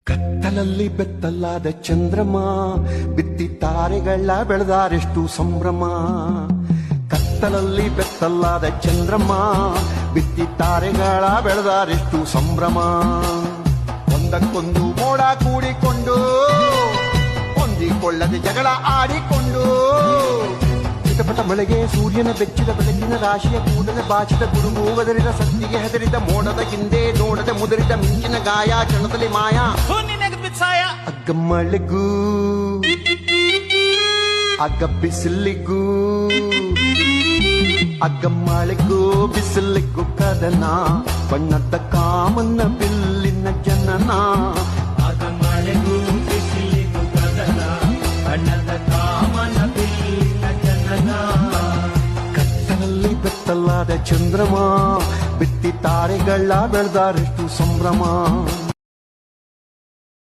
ಕತ್ತಲಲ್ಲಿ ಬೆತ್ತಲಾದ ಚಂದ್ರಮ ಬಿತ್ತಿ ತಾರೆಗಳ ಬೆಳೆದಾರೆಷ್ಟು ಸಂಭ್ರಮ. ಕತ್ತಲಲ್ಲಿ ಬೆತ್ತಲಾದ ಚಂದ್ರಮ ಬಿತ್ತಿ ತಾರೆಗಳ ಬೆಳೆದಾರೆಷ್ಟು ಸಂಭ್ರಮ. ಒಂದಕ್ಕೊಂದು ಮೋಡ ಕೂಡಿಕೊಂಡು ಹೊಂದಿಕೊಳ್ಳದೆ ಜಗಳ ಆಡಿಕೊಂಡು ಚಿಟಪಟ ಮಳೆಗೆ ಸೂರ್ಯನ ಬೆಚ್ಚಿದ ಬೆಳಕಿನ ರಾಶಿಯ ಕೂಡದ ಬಾಚಿದ ಗುಡುಗು ಒದರಿದ ಸತ್ತಿಗೆ ಹೆದರಿದ ಮೋಡದ ಹಿಂದೆ ನೋಡದೆ ಮುದರಿದ ಮಿಂಚಿನ ಗಾಯ ಕ್ಷಣದಲ್ಲಿ ಮಾಯ. ಅಗ್ಗ ಮಳೆಗೂ ಅಗ್ಗ ಬಿಸಿಲಿಗೂ ಅಗ್ಗ ಮಳೆಗೂ ಬಿಸಿಲಿಗೂ ಕದನ ಬಣ್ಣದ ಕಾಮನ್ನ ಬಿಲ್ಲಿನ ಜನನ. ಅಗ್ಗ ಮಳೆಗೂ ಬಿಸಿಲಿಗೂ ಕದನ ಬಣ್ಣದ ಕಾಮನ ಬಿಲ್ಲಿನ ಜನನ. ಕತ್ತಲಲ್ಲಿ ಬೆತ್ತಲಾದ ಚಂದ್ರಮ ಬಿತ್ತಿ ತಾರೆಗಳ ಬೆಳೆದಾರೆಷ್ಟು ಸಂಭ್ರಮ.